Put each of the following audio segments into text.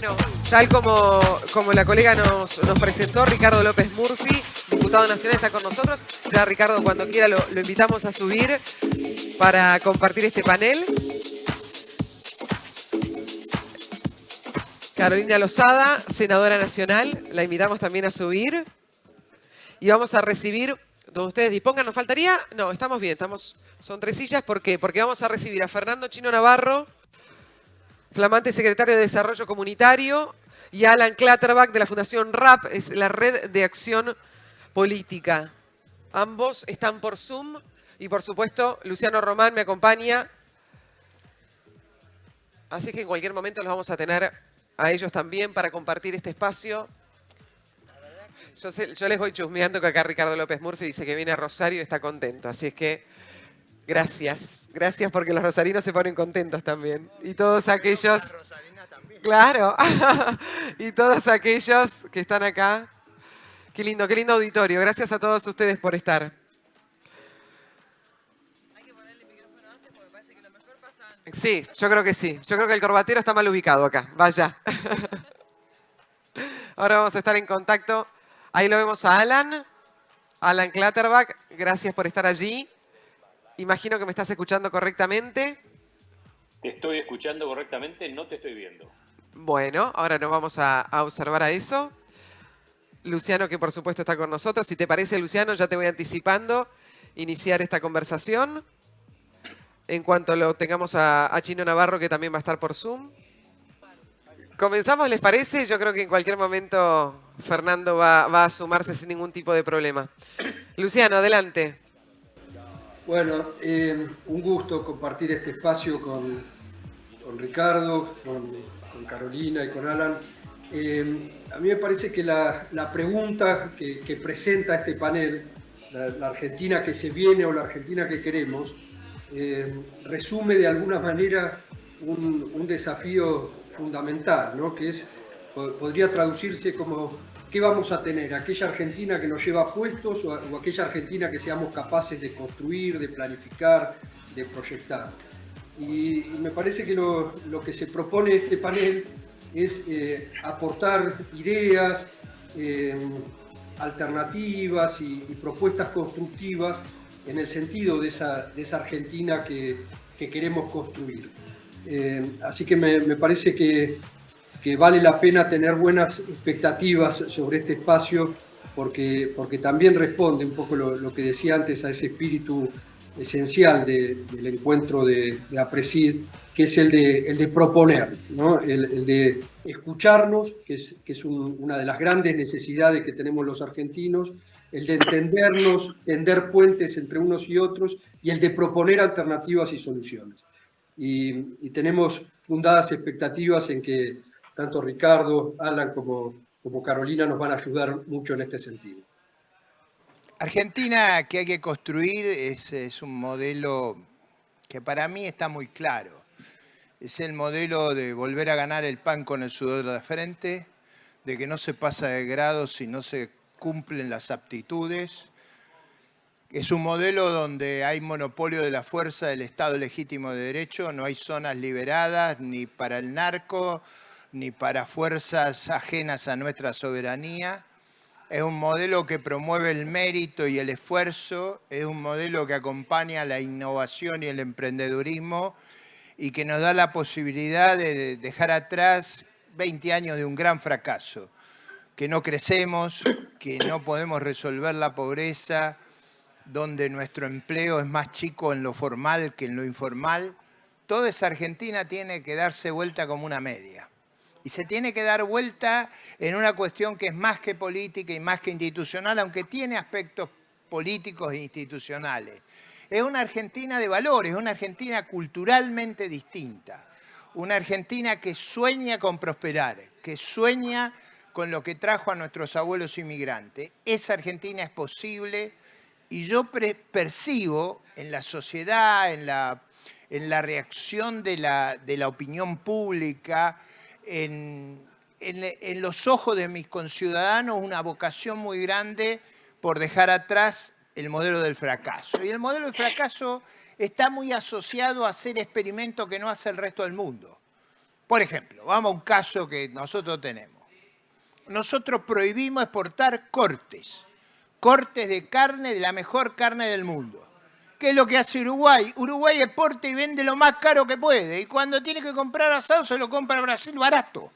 Bueno, tal como la colega nos presentó, Ricardo López Murphy, diputado nacional, está con nosotros. Ya Ricardo, cuando quiera, lo invitamos a subir para compartir este panel. Carolina Lozada, senadora nacional, la invitamos también a subir. Y vamos a recibir, donde ustedes dispongan, ¿nos faltaría? No, estamos bien, son 3 sillas. ¿Por qué? Porque vamos a recibir a Fernando Chino Navarro, flamante secretario de Desarrollo Comunitario, y a Alan Clatterbach de la Fundación RAP, es la Red de Acción Política. Ambos están por Zoom y, por supuesto, Luciano Román me acompaña. Así que en cualquier momento los vamos a tener a ellos también para compartir este espacio. Yo les voy chusmeando que acá Ricardo López Murphy dice que viene a Rosario y está contento. Así es que gracias. Gracias porque los rosarinos se ponen contentos también. Y todos aquellos... Claro. Y todos aquellos que están acá. Qué lindo auditorio. Gracias a todos ustedes por estar. Hay que ponerle el micrófono antes porque parece que lo mejor pasa antes. Sí, yo creo que sí. Yo creo que el corbatero está mal ubicado acá. Vaya. Ahora vamos a estar en contacto. Ahí lo vemos a Alan Clatterbach. Gracias por estar allí. Imagino que me estás escuchando correctamente. Te estoy escuchando correctamente, no te estoy viendo. Bueno, ahora nos vamos a observar a eso. Luciano, que por supuesto está con nosotros. Si te parece, Luciano, ya te voy anticipando iniciar esta conversación. En cuanto lo tengamos a Chino Navarro, que también va a estar por Zoom. ¿Comenzamos, les parece? Yo creo que en cualquier momento Fernando va a sumarse sin ningún tipo de problema. Luciano, adelante. Bueno, un gusto compartir este espacio con Ricardo, con Carolina y con Alan. A mí me parece que la pregunta que presenta este panel, la Argentina que se viene o la Argentina que queremos, resume de alguna manera un desafío fundamental, ¿no? Que podría traducirse como ¿qué vamos a tener? ¿Aquella Argentina que nos lleva puestos o aquella Argentina que seamos capaces de construir, de planificar, de proyectar? Y me parece que lo que se propone este panel es aportar ideas, alternativas y propuestas constructivas en el sentido de esa Argentina que queremos construir. Así que me parece que vale la pena tener buenas expectativas sobre este espacio porque también responde un poco lo que decía antes a ese espíritu esencial del encuentro de APRESID, que es el de proponer, ¿no? el de escucharnos, que es una de las grandes necesidades que tenemos los argentinos, el de entendernos, tender puentes entre unos y otros, y el de proponer alternativas y soluciones. Y tenemos fundadas expectativas en que tanto Ricardo, Alan como Carolina nos van a ayudar mucho en este sentido. Argentina que hay que construir es un modelo que para mí está muy claro. Es el modelo de volver a ganar el pan con el sudor de la frente, de que no se pasa de grado si no se cumplen las aptitudes. Es un modelo donde hay monopolio de la fuerza del Estado legítimo de derecho, no hay zonas liberadas ni para el narco, ni para fuerzas ajenas a nuestra soberanía. Es un modelo que promueve el mérito y el esfuerzo, es un modelo que acompaña la innovación y el emprendedurismo y que nos da la posibilidad de dejar atrás 20 años de un gran fracaso, que no crecemos, que no podemos resolver la pobreza, donde nuestro empleo es más chico en lo formal que en lo informal. Toda esa Argentina tiene que darse vuelta como una media. Y se tiene que dar vuelta en una cuestión que es más que política y más que institucional, aunque tiene aspectos políticos e institucionales. Es una Argentina de valores, una Argentina culturalmente distinta. Una Argentina que sueña con prosperar, que sueña con lo que trajo a nuestros abuelos inmigrantes. Esa Argentina es posible y yo percibo en la sociedad, en la reacción de la opinión pública, en los ojos de mis conciudadanos una vocación muy grande por dejar atrás el modelo del fracaso. Y el modelo del fracaso está muy asociado a hacer experimentos que no hace el resto del mundo. Por ejemplo, vamos a un caso que nosotros tenemos. Nosotros prohibimos exportar cortes de carne, de la mejor carne del mundo. ¿Qué es lo que hace Uruguay? Uruguay exporta y vende lo más caro que puede. Y cuando tiene que comprar asado, se lo compra a Brasil barato.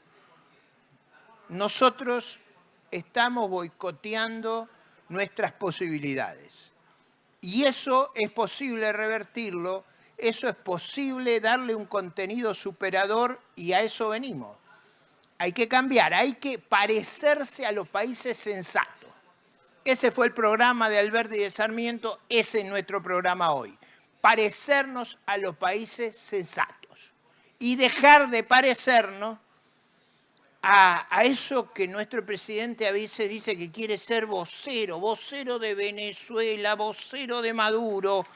Nosotros estamos boicoteando nuestras posibilidades. Y eso es posible revertirlo, eso es posible darle un contenido superador y a eso venimos. Hay que cambiar, hay que parecerse a los países sensatos. Ese fue el programa de Alberti y de Sarmiento, ese es nuestro programa hoy. Parecernos a los países sensatos y dejar de parecernos a eso que nuestro presidente a veces dice que quiere ser vocero de Venezuela, vocero de Maduro,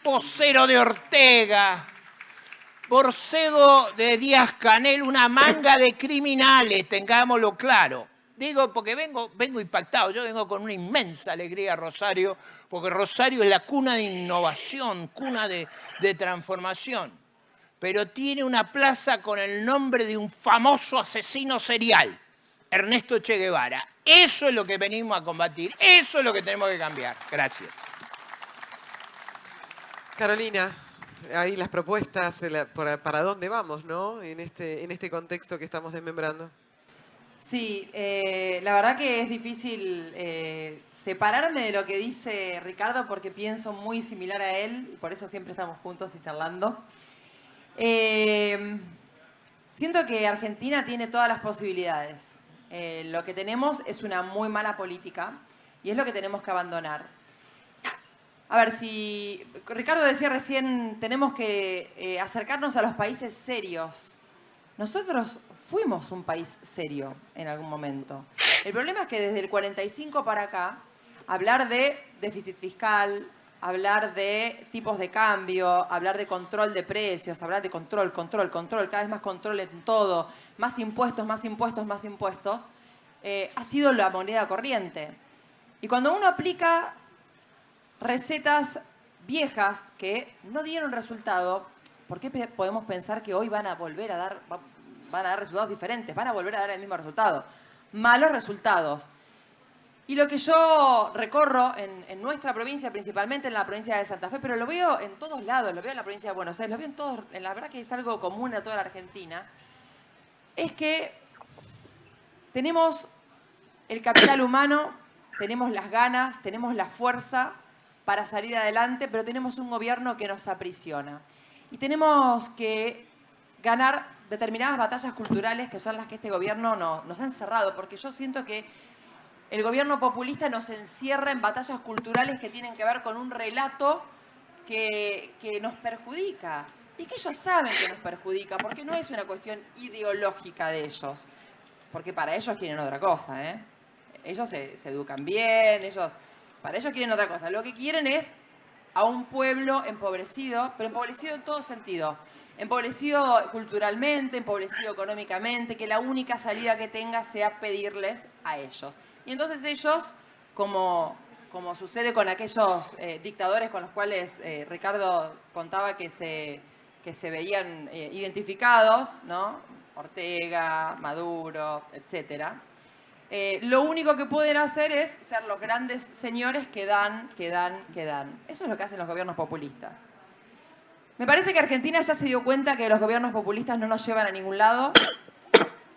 vocero de Ortega, vocero de Díaz-Canel, una manga de criminales, tengámoslo claro. Digo porque vengo impactado, yo vengo con una inmensa alegría a Rosario, porque Rosario es la cuna de innovación, cuna de transformación, pero tiene una plaza con el nombre de un famoso asesino serial, Ernesto Che Guevara. Eso es lo que venimos a combatir, eso es lo que tenemos que cambiar. Gracias. Carolina, ahí las propuestas, para dónde vamos, ¿no? En este contexto que estamos desmembrando. Sí, la verdad que es difícil separarme de lo que dice Ricardo porque pienso muy similar a él y por eso siempre estamos juntos y charlando. Siento que Argentina tiene todas las posibilidades. Lo que tenemos es una muy mala política y es lo que tenemos que abandonar. A ver, si Ricardo decía recién, tenemos que acercarnos a los países serios. Nosotros fuimos un país serio en algún momento. El problema es que desde el 45 para acá, hablar de déficit fiscal, hablar de tipos de cambio, hablar de control de precios, hablar de control, cada vez más control en todo, más impuestos, ha sido la moneda corriente. Y cuando uno aplica recetas viejas que no dieron resultado, ¿por qué podemos pensar que hoy van a volver a dar resultados diferentes? Van a volver a dar el mismo resultado. Malos resultados. Y lo que yo recorro en nuestra provincia, principalmente en la provincia de Santa Fe, pero lo veo en todos lados, lo veo en la provincia de Buenos Aires, lo veo en todos, la verdad que es algo común a toda la Argentina, es que tenemos el capital humano, tenemos las ganas, tenemos la fuerza para salir adelante, pero tenemos un gobierno que nos aprisiona. Y tenemos que ganar determinadas batallas culturales que son las que este gobierno nos ha encerrado, porque yo siento que el gobierno populista nos encierra en batallas culturales que tienen que ver con un relato que nos perjudica. Y que ellos saben que nos perjudica, porque no es una cuestión ideológica de ellos. Porque para ellos quieren otra cosa, ¿eh? Ellos se educan bien, para ellos quieren otra cosa. Lo que quieren es a un pueblo empobrecido, pero empobrecido en todo sentido. Empobrecido culturalmente, empobrecido económicamente, que la única salida que tenga sea pedirles a ellos. Y entonces ellos, como sucede con aquellos dictadores con los cuales Ricardo contaba que se veían identificados, ¿no? Ortega, Maduro, etcétera. Lo único que pueden hacer es ser los grandes señores que dan. Eso es lo que hacen los gobiernos populistas. Me parece que Argentina ya se dio cuenta que los gobiernos populistas no nos llevan a ningún lado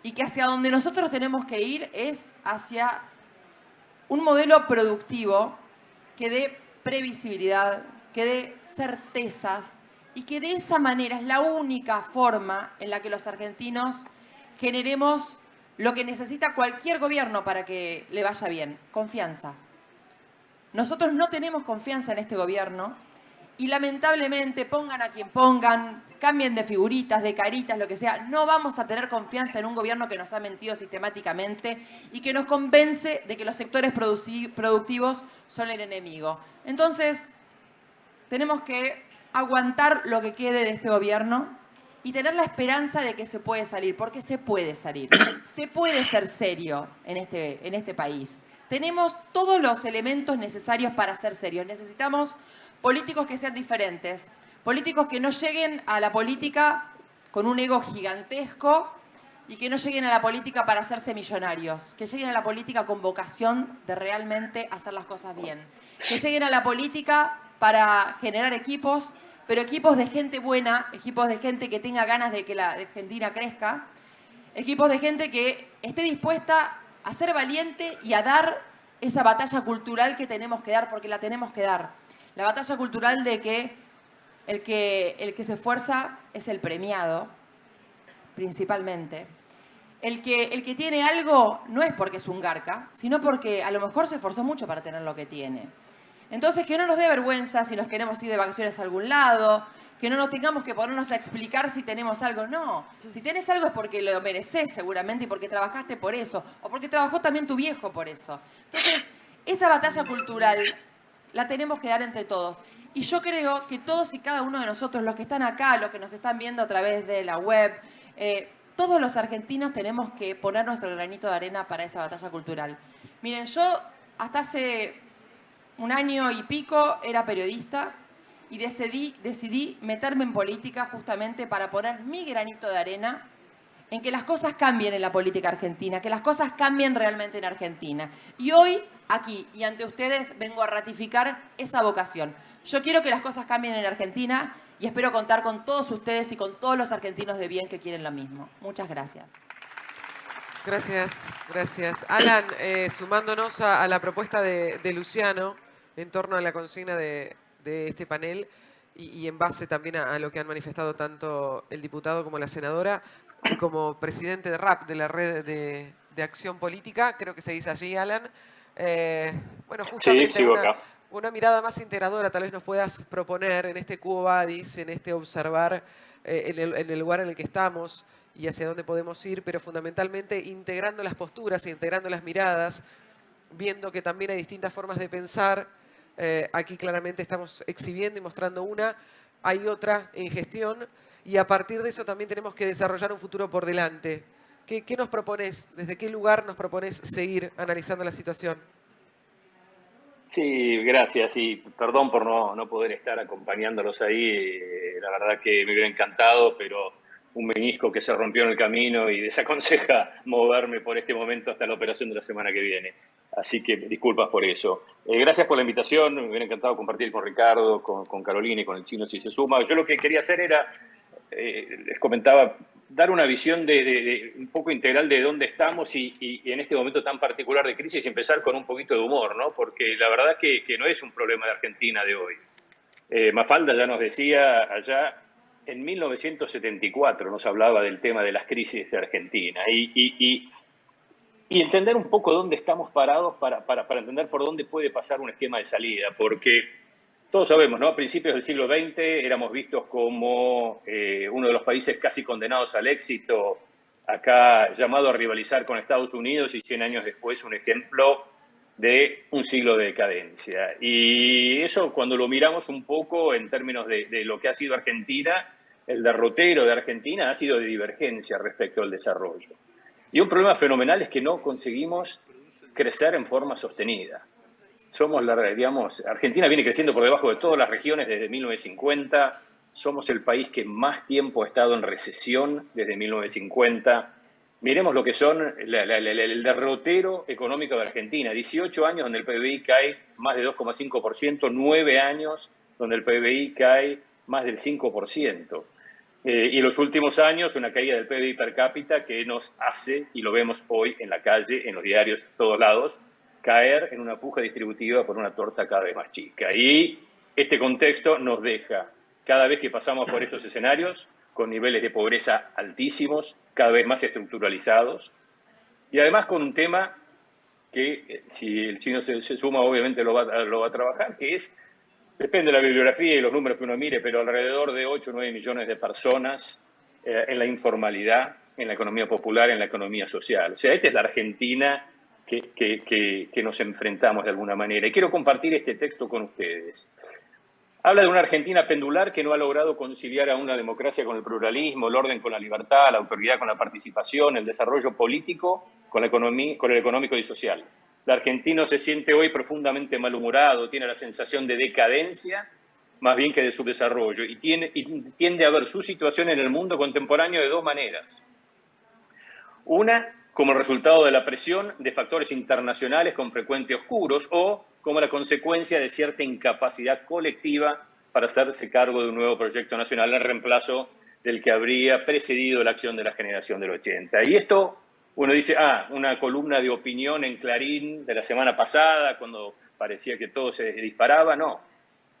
y que hacia donde nosotros tenemos que ir es hacia un modelo productivo que dé previsibilidad, que dé certezas y que de esa manera es la única forma en la que los argentinos generemos lo que necesita cualquier gobierno para que le vaya bien: confianza. Nosotros no tenemos confianza en este gobierno y lamentablemente, pongan a quien pongan, cambien de figuritas, de caritas, lo que sea, no vamos a tener confianza en un gobierno que nos ha mentido sistemáticamente y que nos convence de que los sectores productivos son el enemigo. Entonces, tenemos que aguantar lo que quede de este gobierno y tener la esperanza de que se puede salir, porque se puede salir. Se puede ser serio en este país. Tenemos todos los elementos necesarios para ser serios. Necesitamos políticos que sean diferentes, políticos que no lleguen a la política con un ego gigantesco y que no lleguen a la política para hacerse millonarios, que lleguen a la política con vocación de realmente hacer las cosas bien, que lleguen a la política para generar equipos, pero equipos de gente buena, equipos de gente que tenga ganas de que la Argentina crezca, equipos de gente que esté dispuesta a ser valiente y a dar esa batalla cultural que tenemos que dar, porque la tenemos que dar. La batalla cultural de que el que se esfuerza es el premiado, principalmente. El que tiene algo no es porque es un garca, sino porque a lo mejor se esforzó mucho para tener lo que tiene. Entonces, que no nos dé vergüenza si nos queremos ir de vacaciones a algún lado, que no nos tengamos que ponernos a explicar si tenemos algo. No, si tenés algo es porque lo mereces seguramente y porque trabajaste por eso, o porque trabajó también tu viejo por eso. Entonces, esa batalla cultural la tenemos que dar entre todos. Y yo creo que todos y cada uno de nosotros, los que están acá, los que nos están viendo a través de la web, todos los argentinos tenemos que poner nuestro granito de arena para esa batalla cultural. Miren, yo hasta hace un año y pico era periodista y decidí meterme en política justamente para poner mi granito de arena en que las cosas cambien en la política argentina, que las cosas cambien realmente en Argentina. Y hoy, aquí y ante ustedes, vengo a ratificar esa vocación. Yo quiero que las cosas cambien en Argentina y espero contar con todos ustedes y con todos los argentinos de bien que quieren lo mismo. Muchas gracias. Gracias, gracias. Alan, sumándonos a la propuesta de Luciano en torno a la consigna de este panel y en base también a lo que han manifestado tanto el diputado como la senadora, y como presidente de RAP, de la Red de Acción Política, creo que se dice allí, Alan. Bueno, justamente Sí, sigo acá. una mirada más integradora tal vez nos puedas proponer en este Quo Vadis, en este observar en el lugar en el que estamos y hacia dónde podemos ir, pero fundamentalmente integrando las posturas, integrando las miradas, viendo que también hay distintas formas de pensar. Aquí claramente estamos exhibiendo y mostrando una, hay otra en gestión y a partir de eso también tenemos que desarrollar un futuro por delante. ¿Qué nos propones? ¿Desde qué lugar nos propones seguir analizando la situación? Sí, gracias. Y perdón por no poder estar acompañándolos ahí. La verdad que me hubiera encantado, pero un menisco que se rompió en el camino y desaconseja moverme por este momento hasta la operación de la semana que viene. Así que disculpas por eso. Gracias por la invitación. Me hubiera encantado compartir con Ricardo, con Carolina y con el Chino si se suma. Yo lo que quería hacer era, les comentaba, dar una visión de un poco integral de dónde estamos y en este momento tan particular de crisis y empezar con un poquito de humor, ¿no? Porque la verdad que no es un problema de Argentina de hoy. Mafalda ya nos decía allá, en 1974 nos hablaba del tema de las crisis de Argentina y entender un poco dónde estamos parados para entender por dónde puede pasar un esquema de salida, porque todos sabemos, ¿no? A principios del siglo XX éramos vistos como uno de los países casi condenados al éxito, acá llamado a rivalizar con Estados Unidos y 100 años después un ejemplo de un siglo de decadencia. Y eso cuando lo miramos un poco en términos de lo que ha sido Argentina, el derrotero de Argentina ha sido de divergencia respecto al desarrollo. Y un problema fenomenal es que no conseguimos crecer en forma sostenida. Argentina viene creciendo por debajo de todas las regiones desde 1950. Somos el país que más tiempo ha estado en recesión desde 1950. Miremos lo que son el derrotero económico de Argentina. 18 años donde el PBI cae más de 2,5%, 9 años donde el PBI cae más del 5%. Y los últimos años, una caída del PBI per cápita que nos hace, y lo vemos hoy en la calle, en los diarios, en todos lados, caer en una puja distributiva por una torta cada vez más chica. Y este contexto nos deja, cada vez que pasamos por estos escenarios, con niveles de pobreza altísimos, cada vez más estructuralizados, y además con un tema que, si el Chino se suma, obviamente lo va a trabajar, que es, depende de la bibliografía y los números que uno mire, pero alrededor de 8 o 9 millones de personas en la informalidad, en la economía popular, en la economía social. O sea, esta es la Argentina que nos enfrentamos de alguna manera. Y quiero compartir este texto con ustedes. Habla de una Argentina pendular que no ha logrado conciliar a una democracia con el pluralismo, el orden con la libertad, la autoridad con la participación, el desarrollo político con el económico y social. El argentino se siente hoy profundamente malhumorado, tiene la sensación de decadencia más bien que de subdesarrollo, y tiende a ver su situación en el mundo contemporáneo de dos maneras. Una, como resultado de la presión de factores internacionales con frecuente oscuros, o como la consecuencia de cierta incapacidad colectiva para hacerse cargo de un nuevo proyecto nacional en reemplazo del que habría precedido la acción de la generación del 80. Y esto, uno dice, una columna de opinión en Clarín de la semana pasada, cuando parecía que todo se disparaba. No.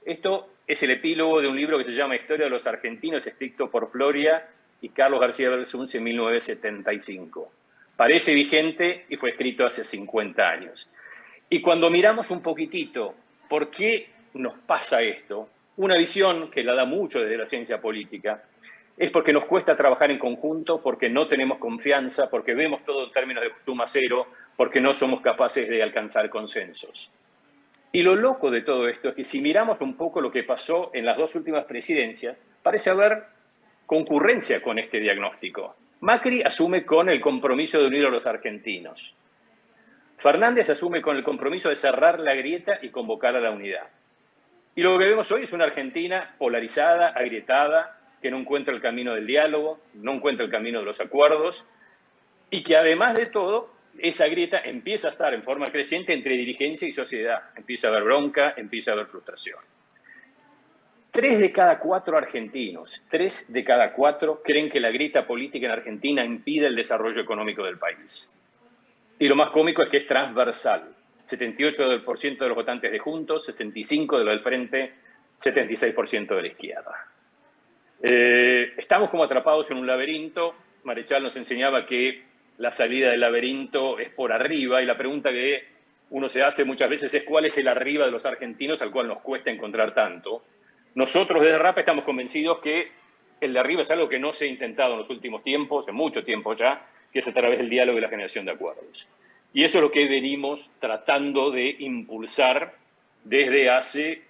Esto es el epílogo de un libro que se llama Historia de los Argentinos, escrito por Floria y Carlos García Belsunce en 1975. Parece vigente y fue escrito hace 50 años. Y cuando miramos un poquitito por qué nos pasa esto, una visión que la da mucho desde la ciencia política, es porque nos cuesta trabajar en conjunto, porque no tenemos confianza, porque vemos todo en términos de suma cero, porque no somos capaces de alcanzar consensos. Y lo loco de todo esto es que si miramos un poco lo que pasó en las dos últimas presidencias, parece haber concurrencia con este diagnóstico. Macri asume con el compromiso de unir a los argentinos. Fernández asume con el compromiso de cerrar la grieta y convocar a la unidad. Y lo que vemos hoy es una Argentina polarizada, agrietada, que no encuentra el camino del diálogo, no encuentra el camino de los acuerdos, y que además de todo, esa grieta empieza a estar en forma creciente entre dirigencia y sociedad. Empieza a haber bronca, empieza a haber frustración. 3 de cada 4 argentinos, 3 de cada 4 creen que la grieta política en Argentina impide el desarrollo económico del país. Y lo más cómico es que es transversal. 78% de los votantes de Juntos, 65% de los del Frente, 76% de la izquierda. Estamos como atrapados en un laberinto. Marechal nos enseñaba que la salida del laberinto es por arriba, y la pregunta que uno se hace muchas veces es cuál es el arriba de los argentinos al cual nos cuesta encontrar tanto. Nosotros desde RAPA estamos convencidos que el de arriba es algo que no se ha intentado en los últimos tiempos, en mucho tiempo ya, que es a través del diálogo y la generación de acuerdos. Y eso es lo que venimos tratando de impulsar desde hace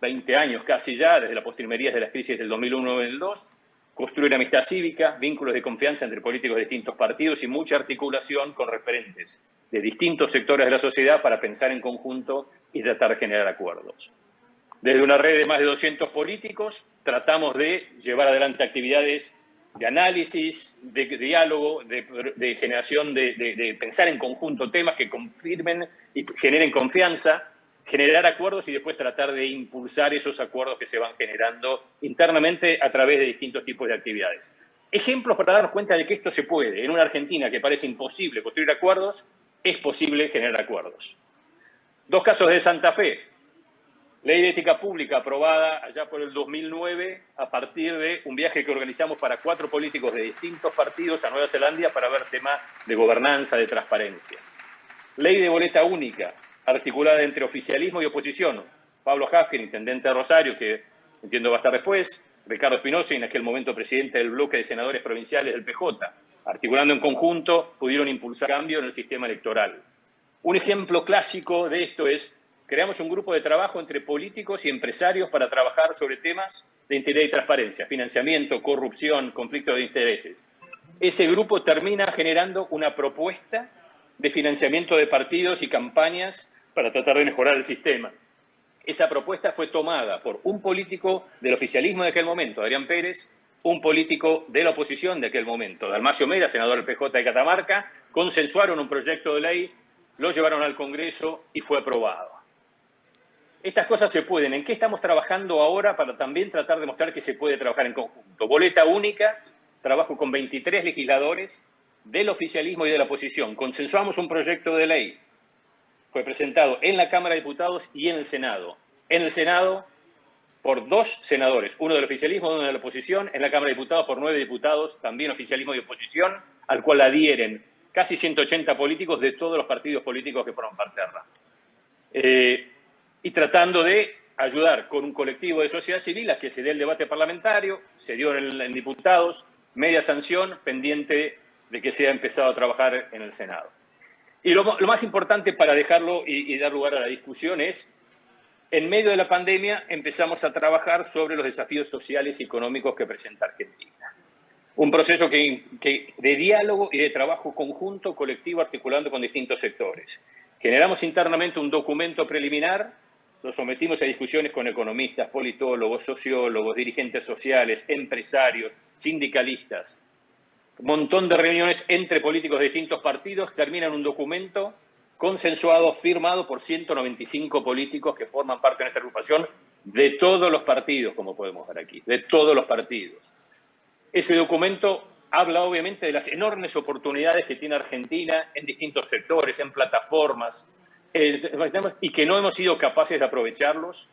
20 años casi ya, desde la postrimería de las crisis del 2001-2002, construir amistad cívica, vínculos de confianza entre políticos de distintos partidos y mucha articulación con referentes de distintos sectores de la sociedad para pensar en conjunto y tratar de generar acuerdos. Desde una red de más de 200 políticos tratamos de llevar adelante actividades de análisis, de diálogo, de generación, de pensar en conjunto temas que confirmen y generen confianza, generar acuerdos y después tratar de impulsar esos acuerdos que se van generando internamente a través de distintos tipos de actividades. Ejemplos para darnos cuenta de que esto se puede. En una Argentina que parece imposible construir acuerdos, es posible generar acuerdos. 2 casos de Santa Fe. Ley de Ética Pública aprobada allá por el 2009 a partir de un viaje que organizamos para 4 políticos de distintos partidos a Nueva Zelanda para ver temas de gobernanza, de transparencia. Ley de Boleta Única, articulada entre oficialismo y oposición. Pablo Haffner, intendente de Rosario, que entiendo va a estar después, Ricardo Espinosa, en aquel momento presidente del bloque de senadores provinciales del PJ. Articulando en conjunto, pudieron impulsar cambio en el sistema electoral. Un ejemplo clásico de esto es: creamos un grupo de trabajo entre políticos y empresarios para trabajar sobre temas de integridad y transparencia, financiamiento, corrupción, conflicto de intereses. Ese grupo termina generando una propuesta de financiamiento de partidos y campañas para tratar de mejorar el sistema. Esa propuesta fue tomada por un político del oficialismo de aquel momento, Adrián Pérez, un político de la oposición de aquel momento, Dalmacio Mera, senador del PJ de Catamarca, consensuaron un proyecto de ley, lo llevaron al Congreso y fue aprobado. Estas cosas se pueden. ¿En qué estamos trabajando ahora para también tratar de mostrar que se puede trabajar en conjunto? Boleta única, trabajo con 23 legisladores del oficialismo y de la oposición. Consensuamos un proyecto de ley. Fue presentado en la Cámara de Diputados y en el Senado. En el Senado por 2 senadores, uno del oficialismo y uno de la oposición. En la Cámara de Diputados por 9 diputados, también oficialismo y oposición, al cual adhieren casi 180 políticos de todos los partidos políticos que forman parte de RAPA. Y tratando de ayudar con un colectivo de sociedad civil a que se dé el debate parlamentario, se dio en diputados, media sanción, pendiente de que se haya empezado a trabajar en el Senado. Y lo más importante para dejarlo y dar lugar a la discusión es, en medio de la pandemia empezamos a trabajar sobre los desafíos sociales y económicos que presenta Argentina. Un proceso de diálogo y de trabajo conjunto, colectivo, articulando con distintos sectores. Generamos internamente un documento preliminar lo sometimos a discusiones con economistas, politólogos, sociólogos, dirigentes sociales, empresarios, sindicalistas. Un montón de reuniones entre políticos de distintos partidos, terminan un documento consensuado, firmado por 195 políticos que forman parte de nuestra agrupación de todos los partidos, como podemos ver aquí, de todos los partidos. Ese documento habla obviamente de las enormes oportunidades que tiene Argentina en distintos sectores, en plataformas, y que no hemos sido capaces de aprovecharlos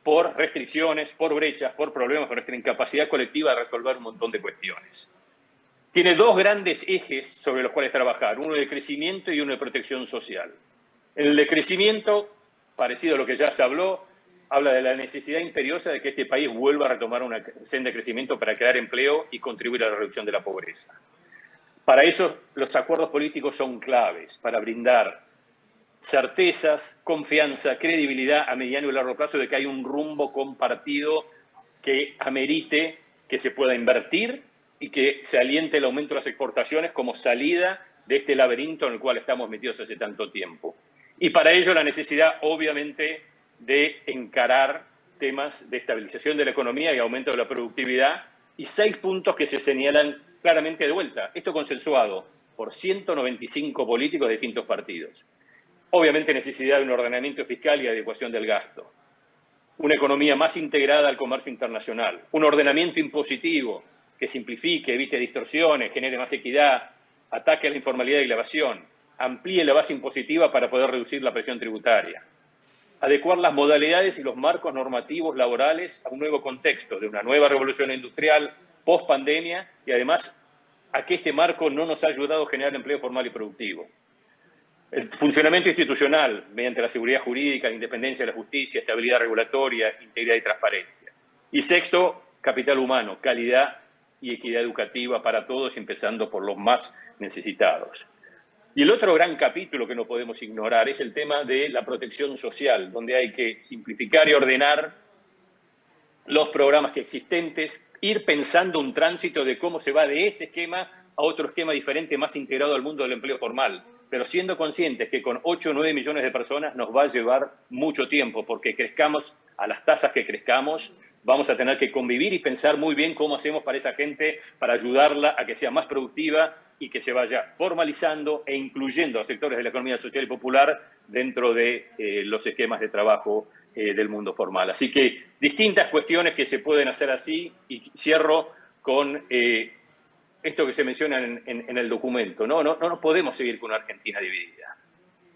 por restricciones, por brechas, por problemas, por nuestra incapacidad colectiva de resolver un montón de cuestiones. Tiene dos grandes ejes sobre los cuales trabajar, uno de crecimiento y uno de protección social. El de crecimiento, parecido a lo que ya se habló, habla de la necesidad imperiosa de que este país vuelva a retomar una senda de crecimiento para crear empleo y contribuir a la reducción de la pobreza. Para eso, los acuerdos políticos son claves, para brindar certezas, confianza, credibilidad a mediano y largo plazo de que hay un rumbo compartido que amerite que se pueda invertir y que se aliente el aumento de las exportaciones como salida de este laberinto en el cual estamos metidos hace tanto tiempo. Y para ello la necesidad, obviamente, de encarar temas de estabilización de la economía y aumento de la productividad, y 6 puntos que se señalan claramente de vuelta. Esto consensuado por 195 políticos de distintos partidos. Obviamente necesidad de un ordenamiento fiscal y adecuación del gasto. Una economía más integrada al comercio internacional. Un ordenamiento impositivo que simplifique, evite distorsiones, genere más equidad, ataque a la informalidad y la evasión, amplíe la base impositiva para poder reducir la presión tributaria. Adecuar las modalidades y los marcos normativos laborales a un nuevo contexto, de una nueva revolución industrial, post-pandemia, y además a que este marco no nos ha ayudado a generar empleo formal y productivo. El funcionamiento institucional, mediante la seguridad jurídica, la independencia de la justicia, estabilidad regulatoria, integridad y transparencia. Y sexto, capital humano, calidad y equidad educativa para todos, empezando por los más necesitados. Y el otro gran capítulo que no podemos ignorar es el tema de la protección social, donde hay que simplificar y ordenar los programas que existentes, ir pensando un tránsito de cómo se va de este esquema a otro esquema diferente, más integrado al mundo del empleo formal, pero siendo conscientes que con 8 o 9 millones de personas nos va a llevar mucho tiempo, porque crezcamos a las tasas que crezcamos, vamos a tener que convivir y pensar muy bien cómo hacemos para esa gente, para ayudarla a que sea más productiva y que se vaya formalizando e incluyendo a sectores de la economía social y popular dentro de los esquemas de trabajo del mundo formal. Así que distintas cuestiones que se pueden hacer así, y cierro con esto que se menciona en el documento. No podemos seguir con una Argentina dividida.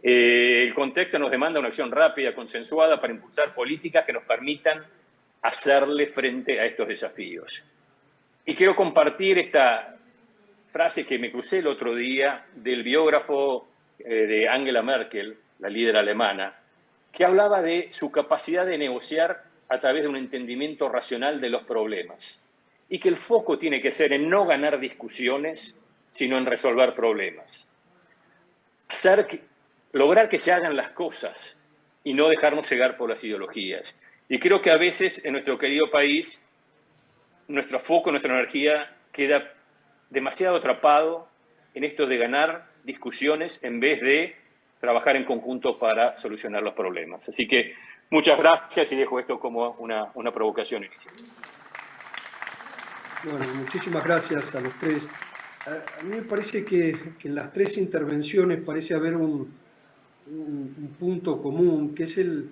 El contexto nos demanda una acción rápida, consensuada, para impulsar políticas que nos permitan hacerle frente a estos desafíos. Y quiero compartir esta frase que me crucé el otro día del biógrafo de Angela Merkel, la líder alemana, que hablaba de su capacidad de negociar a través de un entendimiento racional de los problemas, y que el foco tiene que ser en no ganar discusiones, sino en resolver problemas. Lograr que se hagan las cosas y no dejarnos cegar por las ideologías. Y creo que a veces en nuestro querido país, nuestro foco, nuestra energía queda demasiado atrapado en esto de ganar discusiones en vez de trabajar en conjunto para solucionar los problemas. Así que muchas gracias y dejo esto como una provocación inicial. Bueno, muchísimas gracias a los tres. A mí me parece que en las tres intervenciones parece haber un punto común, que es el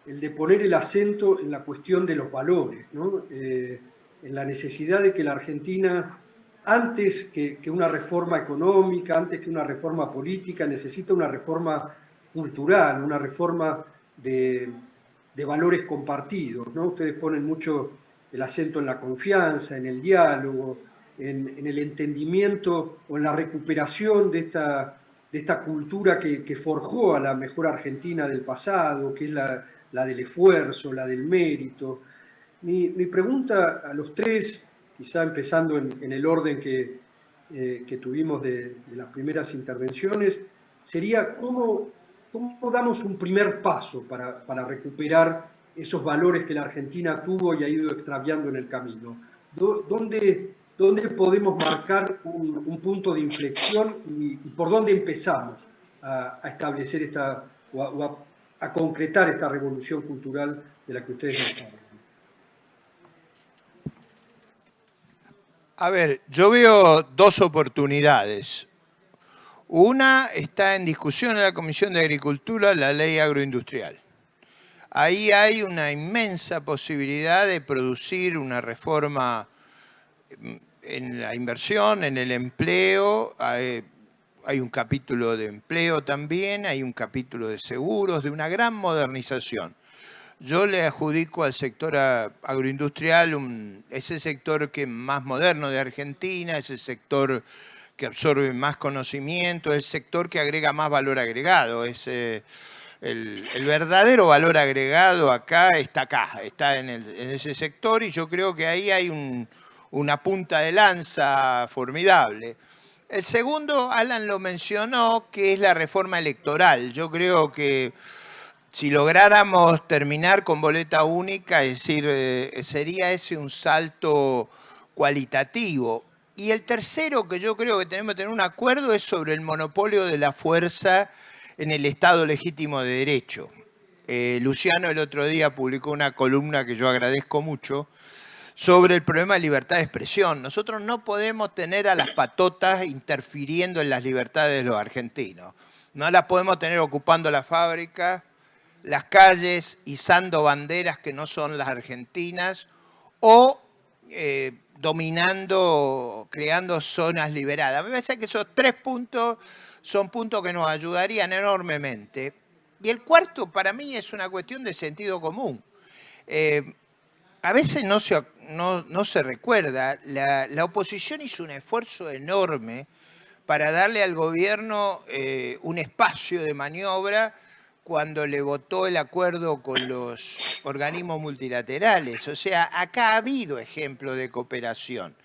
de poner el acento en la cuestión de los valores, ¿no? En la necesidad de que la Argentina, antes que una reforma económica, antes que una reforma política, necesita una reforma cultural, una reforma de valores compartidos, ¿no? Ustedes ponen mucho el acento en la confianza, en el diálogo, en el entendimiento o en la recuperación de esta cultura que forjó a la mejor Argentina del pasado, que es la del esfuerzo, la del mérito. Mi pregunta a los tres, quizá empezando en el orden que tuvimos de las primeras intervenciones, sería ¿cómo damos un primer paso para recuperar esos valores que la Argentina tuvo y ha ido extraviando en el camino? ¿Dónde podemos marcar un punto de inflexión y por dónde empezamos a establecer a concretar esta revolución cultural de la que ustedes nos hablan. A ver, yo veo dos oportunidades. Una está en discusión en la Comisión de Agricultura, la ley agroindustrial. Ahí hay una inmensa posibilidad de producir una reforma en la inversión, en el empleo. Hay un capítulo de empleo también, hay un capítulo de seguros, de una gran modernización. Yo le adjudico al sector agroindustrial ese sector que es más moderno de Argentina, ese sector que absorbe más conocimiento, es el sector que agrega más valor agregado. El verdadero valor agregado acá, está en ese sector, y yo creo que ahí hay una punta de lanza formidable. El segundo, Alan lo mencionó, que es la reforma electoral. Yo creo que si lográramos terminar con boleta única, es decir, sería ese un salto cualitativo. Y el tercero, que yo creo que tenemos que tener un acuerdo, es sobre el monopolio de la fuerza en el Estado legítimo de derecho. Luciano el otro día publicó una columna que yo agradezco mucho sobre el problema de libertad de expresión. Nosotros no podemos tener a las patotas interfiriendo en las libertades de los argentinos. No las podemos tener ocupando la fábrica, las calles, izando banderas que no son las argentinas, o dominando, creando zonas liberadas. Me parece que esos tres puntos son puntos que nos ayudarían enormemente. Y el cuarto, para mí, es una cuestión de sentido común. A veces no se recuerda, la oposición hizo un esfuerzo enorme para darle al gobierno un espacio de maniobra cuando le votó el acuerdo con los organismos multilaterales. O sea, acá ha habido ejemplos de cooperación.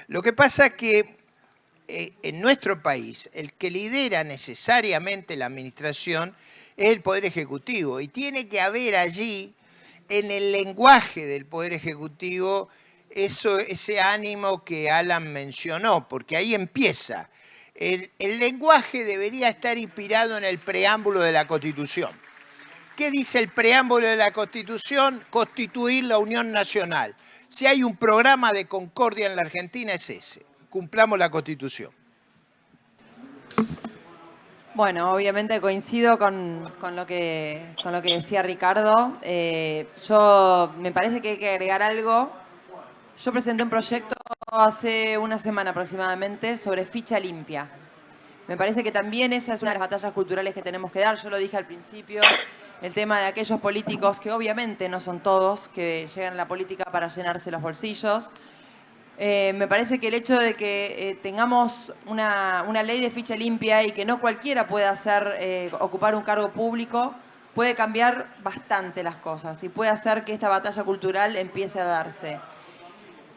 Lo que pasa es que en nuestro país el que lidera necesariamente la administración es el Poder Ejecutivo, y tiene que haber allí, en el lenguaje del Poder Ejecutivo, ese ánimo que Alan mencionó, porque ahí empieza. El lenguaje debería estar inspirado en el preámbulo de la Constitución. ¿Qué dice el preámbulo de la Constitución? Constituir la Unión Nacional. Si hay un programa de concordia en la Argentina, es ese. Cumplamos la Constitución. Bueno, obviamente coincido con lo que decía Ricardo. Yo me parece que hay que agregar algo. Yo presenté un proyecto hace una semana aproximadamente sobre ficha limpia. Me parece que también esa es una de las batallas culturales que tenemos que dar. Yo lo dije al principio, el tema de aquellos políticos, que obviamente no son todos, que llegan a la política para llenarse los bolsillos. Me parece que el hecho de que tengamos una ley de ficha limpia y que no cualquiera pueda ocupar un cargo público puede cambiar bastante las cosas y puede hacer que esta batalla cultural empiece a darse.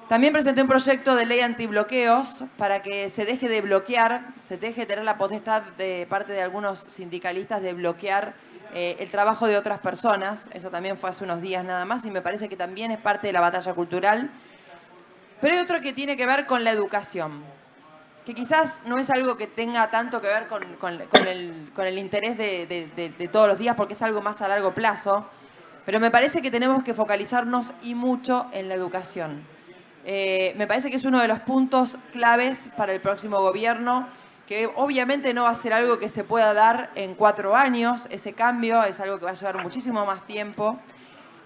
También presenté un proyecto de ley antibloqueos para que se deje de bloquear, se deje de tener la potestad de parte de algunos sindicalistas de bloquear el trabajo de otras personas. Eso también fue hace unos días nada más y me parece que también es parte de la batalla cultural. Pero hay otro que tiene que ver con la educación, que quizás no es algo que tenga tanto que ver con el interés de todos los días, porque es algo más a largo plazo, pero me parece que tenemos que focalizarnos y mucho en la educación. Me parece que es uno de los puntos claves para el próximo gobierno, que obviamente no va a ser algo que se pueda dar en 4 años, ese cambio es algo que va a llevar muchísimo más tiempo,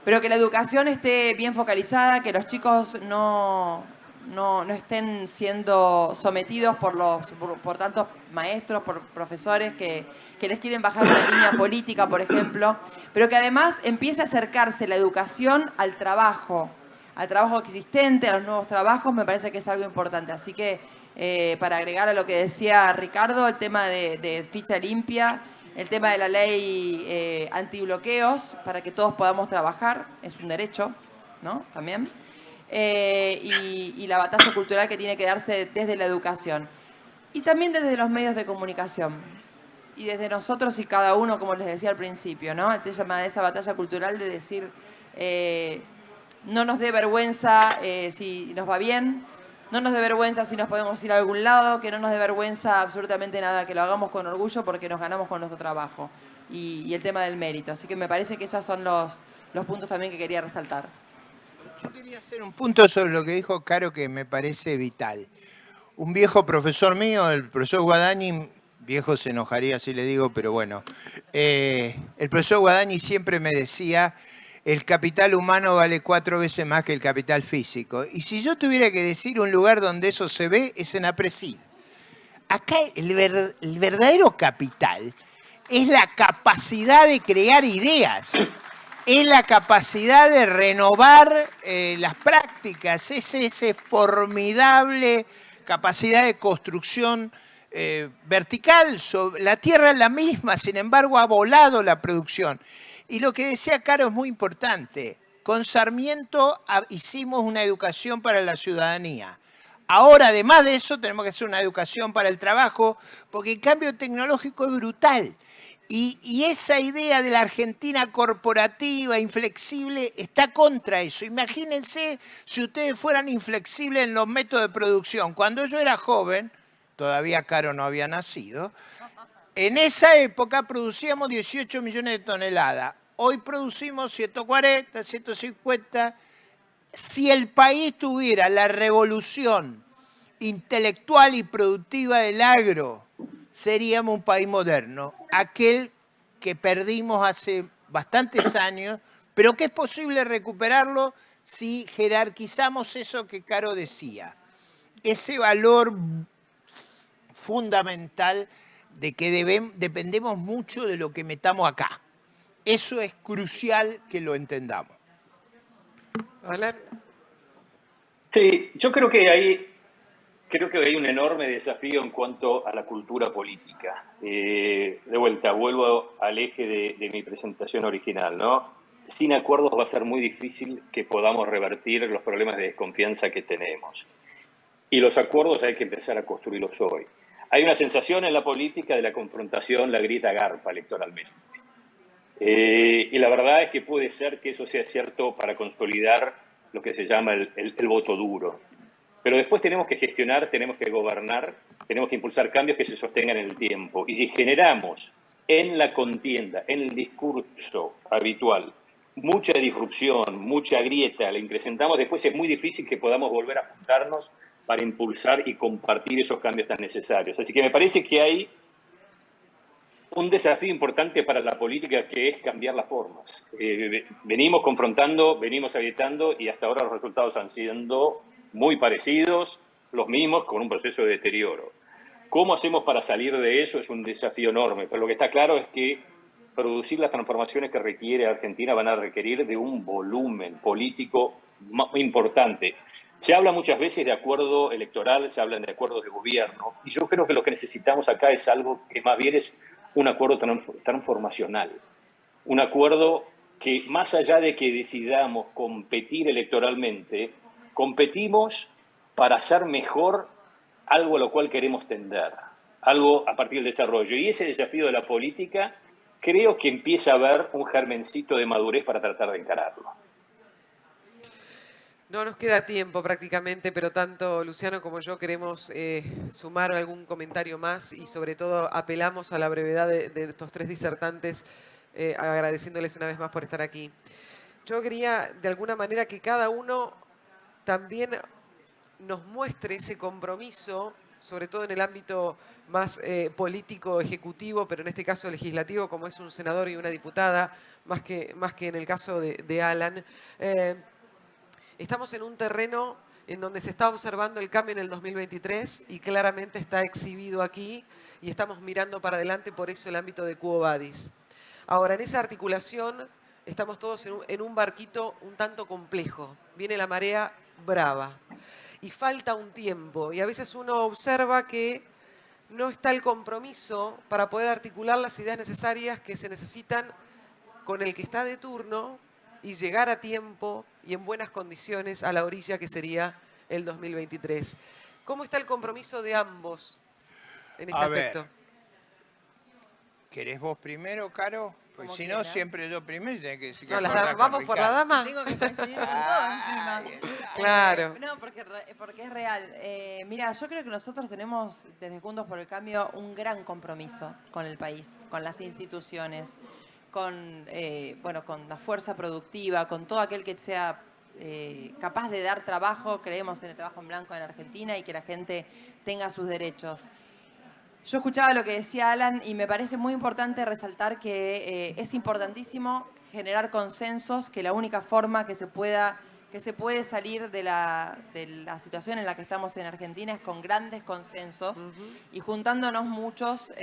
pero que la educación esté bien focalizada, que los chicos no estén siendo sometidos por tantos maestros, por profesores que les quieren bajar una línea política, por ejemplo, pero que además empiece a acercarse la educación al trabajo existente, a los nuevos trabajos, me parece que es algo importante. Así que, para agregar a lo que decía Ricardo, el tema de ficha limpia, el tema de la ley antibloqueos, para que todos podamos trabajar, es un derecho, ¿no? También. Y la batalla cultural que tiene que darse desde la educación. Y también desde los medios de comunicación. Y desde nosotros y cada uno, como les decía al principio, ¿no? El tema de esa batalla cultural de decir, no nos dé vergüenza si nos va bien, no nos dé vergüenza si nos podemos ir a algún lado, que no nos dé vergüenza absolutamente nada, que lo hagamos con orgullo porque nos ganamos con nuestro trabajo. y el tema del mérito. Así que me parece que esos son los puntos también que quería resaltar. Yo quería hacer un punto sobre lo que dijo Caro que me parece vital. Un viejo profesor mío, el profesor Guadagni, viejo se enojaría si le digo, pero bueno, el profesor Guadagni siempre me decía, el capital humano vale 4 veces más que el capital físico. Y si yo tuviera que decir un lugar donde eso se ve, es en APRESID. Acá el verdadero capital es la capacidad de crear ideas, es la capacidad de renovar las prácticas, es ese formidable capacidad de construcción vertical. La Tierra es la misma, sin embargo ha volado la producción. Y lo que decía Caro es muy importante. Con Sarmiento hicimos una educación para la ciudadanía. Ahora, además de eso, tenemos que hacer una educación para el trabajo, porque el cambio tecnológico es brutal. Y esa idea de la Argentina corporativa, inflexible, está contra eso. Imagínense si ustedes fueran inflexibles en los métodos de producción. Cuando yo era joven, todavía Caro no había nacido, en esa época producíamos 18 millones de toneladas. Hoy producimos 140, 150. Si el país tuviera la revolución intelectual y productiva del agro, seríamos un país moderno, aquel que perdimos hace bastantes años, pero que es posible recuperarlo si jerarquizamos eso que Caro decía, ese valor fundamental de que dependemos mucho de lo que metamos acá. Eso es crucial que lo entendamos. Alan. Sí, yo creo que hay un enorme desafío en cuanto a la cultura política. De vuelta, vuelvo al eje de mi presentación original, ¿no? Sin acuerdos va a ser muy difícil que podamos revertir los problemas de desconfianza que tenemos. Y los acuerdos hay que empezar a construirlos hoy. Hay una sensación en la política de la confrontación, la grita garpa electoralmente. Y la verdad es que puede ser que eso sea cierto para consolidar lo que se llama el voto duro. Pero después tenemos que gestionar, tenemos que gobernar, tenemos que impulsar cambios que se sostengan en el tiempo. Y si generamos en la contienda, en el discurso habitual, mucha disrupción, mucha grieta, la incrementamos, después es muy difícil que podamos volver a juntarnos para impulsar y compartir esos cambios tan necesarios. Así que me parece que hay un desafío importante para la política, que es cambiar las formas. Venimos confrontando, venimos agitando y hasta ahora los resultados han sido muy parecidos, los mismos, con un proceso de deterioro. ¿Cómo hacemos para salir de eso? Es un desafío enorme, pero lo que está claro es que producir las transformaciones que requiere Argentina van a requerir de un volumen político importante. Se habla muchas veces de acuerdo electoral, se habla de acuerdos de gobierno, y yo creo que lo que necesitamos acá es algo que más bien es un acuerdo transformacional, un acuerdo que más allá de que decidamos competir electoralmente, competimos para hacer mejor algo a lo cual queremos tender, algo a partir del desarrollo. Y ese desafío de la política creo que empieza a haber un germencito de madurez para tratar de encararlo. No nos queda tiempo prácticamente, pero tanto Luciano como yo queremos sumar algún comentario más y sobre todo apelamos a la brevedad de estos tres disertantes, agradeciéndoles una vez más por estar aquí. Yo quería de alguna manera que cada uno también nos muestre ese compromiso, sobre todo en el ámbito más político, ejecutivo, pero en este caso legislativo, como es un senador y una diputada, más que en el caso de Alan. Estamos en un terreno en donde se está observando el cambio en el 2023 y claramente está exhibido aquí y estamos mirando para adelante, por eso el ámbito de Quo Vadis. Ahora, en esa articulación estamos todos en un barquito un tanto complejo. Viene la marea brava y falta un tiempo y a veces uno observa que no está el compromiso para poder articular las ideas necesarias que se necesitan con el que está de turno y llegar a tiempo y en buenas condiciones a la orilla que sería el 2023. ¿Cómo está el compromiso de ambos en ese aspecto? ¿Querés vos primero, Caro? Pues como si no, quiera. siempre yo primero tengo que decir que No, acordar con vamos por la Ricardo. dama. Tengo que coincidir con todo encima. Ahí está. Claro. No, porque es real. Mira, yo creo que nosotros tenemos, desde Juntos por el Cambio, un gran compromiso con el país, con las instituciones, con, bueno, con la fuerza productiva, con todo aquel que sea capaz de dar trabajo. Creemos en el trabajo en blanco en Argentina y que la gente tenga sus derechos. Yo escuchaba lo que decía Alan y me parece muy importante resaltar que es importantísimo generar consensos, que la única forma que se puede salir de la situación en la que estamos en Argentina es con grandes consensos y juntándonos muchos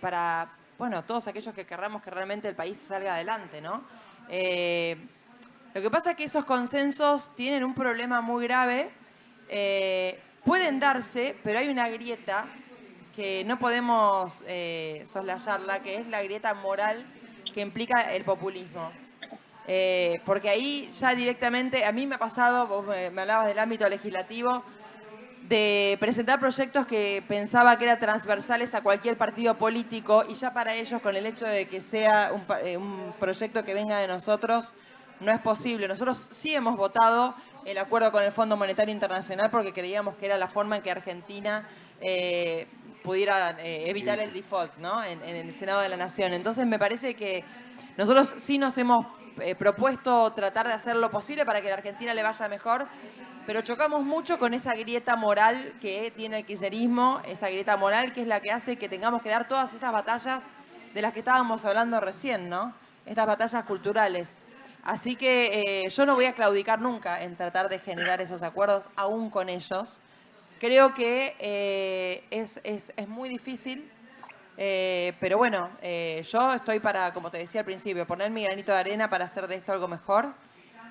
para, bueno, todos aquellos que querramos que realmente el país salga adelante, ¿no? Lo que pasa es que esos consensos tienen un problema muy grave. Pueden darse, pero hay una grieta que no podemos soslayarla, que es la grieta moral que implica el populismo. Porque ahí ya directamente, a mí me ha pasado, vos me hablabas del ámbito legislativo, de presentar proyectos que pensaba que eran transversales a cualquier partido político y ya para ellos, con el hecho de que sea un proyecto que venga de nosotros, no es posible. Nosotros sí hemos votado el acuerdo con el Fondo Monetario Internacional porque creíamos que era la forma en que Argentina pudiera evitar el default, ¿no? En el Senado de la Nación. Entonces me parece que nosotros sí nos hemos propuesto tratar de hacer lo posible para que a la Argentina le vaya mejor, pero chocamos mucho con esa grieta moral que tiene el kirchnerismo, esa grieta moral que es la que hace que tengamos que dar todas estas batallas de las que estábamos hablando recién, ¿no? Estas batallas culturales. Así que yo no voy a claudicar nunca en tratar de generar esos acuerdos, aún con ellos. Creo que es muy difícil, pero bueno, yo estoy para, como te decía al principio, poner mi granito de arena para hacer de esto algo mejor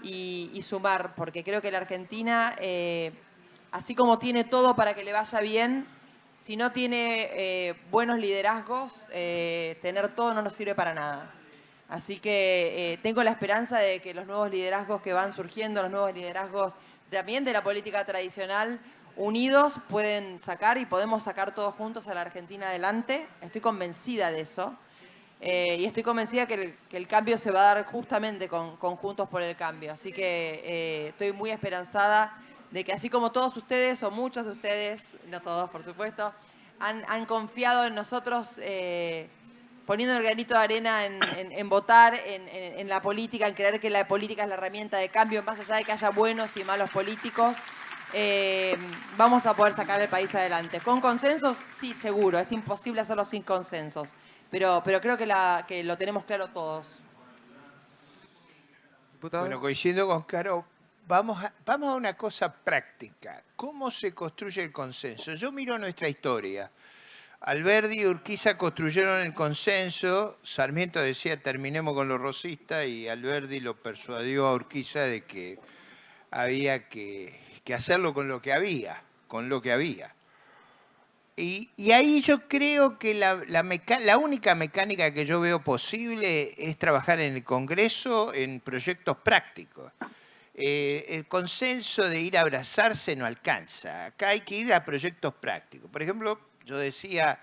y sumar, porque creo que la Argentina, así como tiene todo para que le vaya bien, si no tiene buenos liderazgos, tener todo no nos sirve para nada. Así que tengo la esperanza de que los nuevos liderazgos que van surgiendo, los nuevos liderazgos también de la política tradicional, unidos pueden sacar y podemos sacar todos juntos a la Argentina adelante. Estoy convencida de eso. Y estoy convencida que el cambio se va a dar justamente con Juntos por el Cambio. Así que estoy muy esperanzada de que así como todos ustedes, o muchos de ustedes, no todos por supuesto, han confiado en nosotros poniendo el granito de arena en votar, en la política, en creer que la política es la herramienta de cambio, más allá de que haya buenos y malos políticos. Vamos a poder sacar el país adelante. ¿Con consensos? Sí, seguro. Es imposible hacerlo sin consensos. Pero creo que lo tenemos claro todos. Diputado. Bueno, coincido con Caro. Vamos a una cosa práctica. ¿Cómo se construye el consenso? Yo miro nuestra historia. Alberdi y Urquiza construyeron el consenso. Sarmiento decía, terminemos con los rosistas, y Alberdi lo persuadió a Urquiza de que había que hacerlo con lo que había, Y ahí yo creo que la única mecánica que yo veo posible es trabajar en el Congreso en proyectos prácticos. El consenso de ir a abrazarse no alcanza. Acá hay que ir a proyectos prácticos. Por ejemplo, yo decía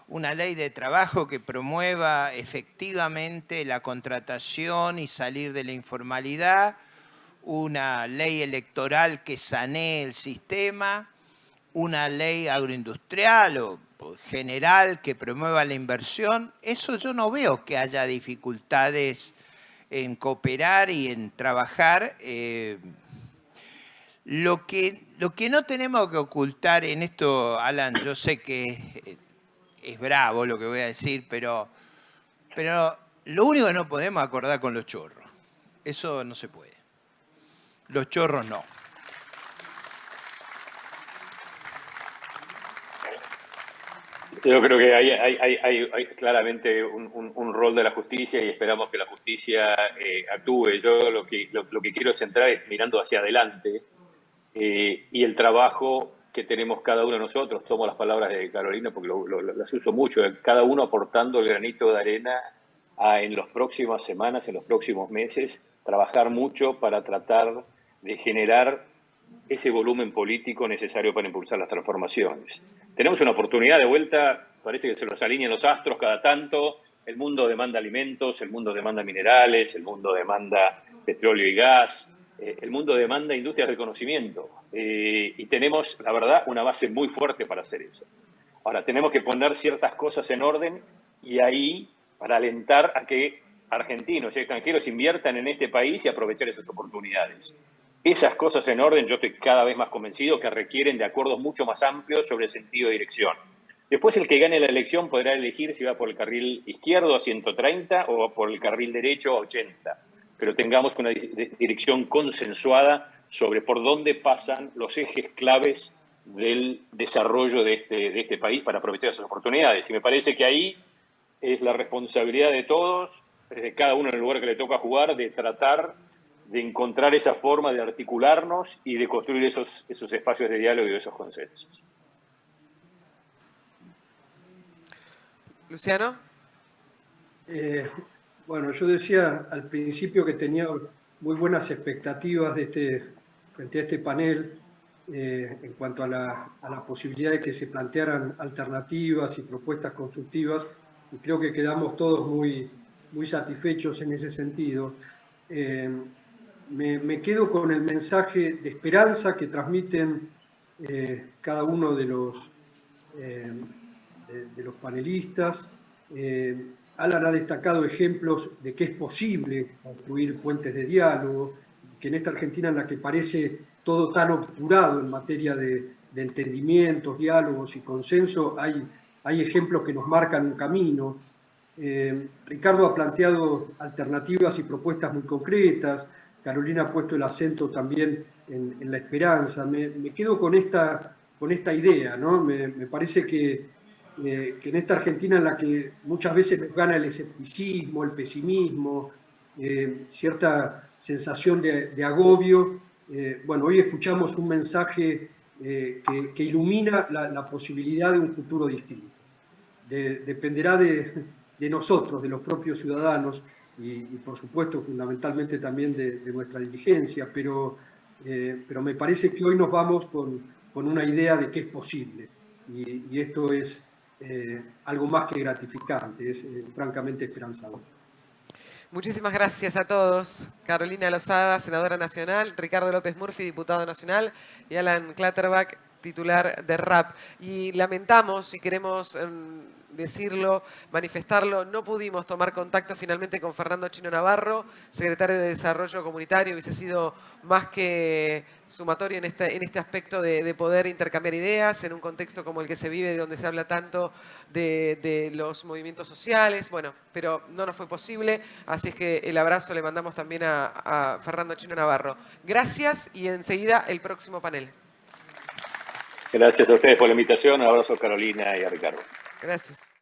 una ley de trabajo que promueva efectivamente la contratación y salir de la informalidad, una ley electoral que sanee el sistema, una ley agroindustrial o general que promueva la inversión. Eso yo no veo que haya dificultades en cooperar y en trabajar. Lo que no tenemos que ocultar en esto, Alan, yo sé que es bravo lo que voy a decir, pero lo único que no podemos acordar con los chorros. Eso no se puede. Los chorros no. Yo creo que hay claramente un rol de la justicia y esperamos que la justicia actúe. Yo lo que quiero centrar es mirando hacia adelante y el trabajo que tenemos cada uno de nosotros. Tomo las palabras de Carolina porque las uso mucho. Cada uno aportando el granito de arena en las próximas semanas, en los próximos meses, trabajar mucho para tratar de generar ese volumen político necesario para impulsar las transformaciones. Tenemos una oportunidad de vuelta, parece que se nos alinean los astros cada tanto, El mundo demanda alimentos, el mundo demanda minerales, el mundo demanda petróleo y gas, el mundo demanda industrias de conocimiento. Y tenemos, la verdad, una base muy fuerte para hacer eso. Ahora, tenemos que poner ciertas cosas en orden y ahí para alentar a que argentinos y extranjeros inviertan en este país y aprovechar esas oportunidades. Esas cosas en orden, yo estoy cada vez más convencido que requieren de acuerdos mucho más amplios sobre el sentido de dirección. Después el que gane la elección podrá elegir si va por el carril izquierdo a 130 o por el carril derecho a 80. Pero tengamos una dirección consensuada sobre por dónde pasan los ejes claves del desarrollo de este país para aprovechar esas oportunidades. Y me parece que ahí es la responsabilidad de todos, de cada uno en el lugar que le toca jugar, de tratar de encontrar esa forma de articularnos y de construir esos espacios de diálogo y esos consensos. Luciano. Bueno, yo decía al principio que tenía muy buenas expectativas frente a este panel en cuanto a la posibilidad de que se plantearan alternativas y propuestas constructivas, y creo que quedamos todos muy satisfechos en ese sentido. Me quedo con el mensaje de esperanza que transmiten cada uno de los panelistas. Alan ha destacado ejemplos de que es posible construir puentes de diálogo, que en esta Argentina en la que parece todo tan obturado en materia de entendimientos, diálogos y consenso, hay ejemplos que nos marcan un camino. Ricardo ha planteado alternativas y propuestas muy concretas. Carolina ha puesto el acento también en la esperanza. Me quedo con esta idea, ¿no? Me parece que en esta Argentina en la que muchas veces nos gana el escepticismo, el pesimismo, cierta sensación de agobio, bueno, hoy escuchamos un mensaje que ilumina la posibilidad de un futuro distinto. Dependerá de nosotros, de los propios ciudadanos, y por supuesto fundamentalmente también de nuestra dirigencia, pero me parece que hoy nos vamos con una idea de que es posible, y esto es algo más que gratificante, es francamente esperanzador. Muchísimas gracias a todos. Carolina Lozada, senadora nacional, Ricardo López Murphy, diputado nacional, y Alan Clutterbuck, titular de RAP. Y lamentamos, y queremos decirlo, manifestarlo, no pudimos tomar contacto finalmente con Fernando Chino Navarro, secretario de Desarrollo Comunitario. Hubiese sido más que sumatorio en este aspecto de poder intercambiar ideas en un contexto como el que se vive, donde se habla tanto de los movimientos sociales. Bueno, pero no nos fue posible, así es que el abrazo le mandamos también a Fernando Chino Navarro. Gracias, y enseguida el próximo panel. Gracias a ustedes por la invitación. Un abrazo a Carolina y a Ricardo. Gracias.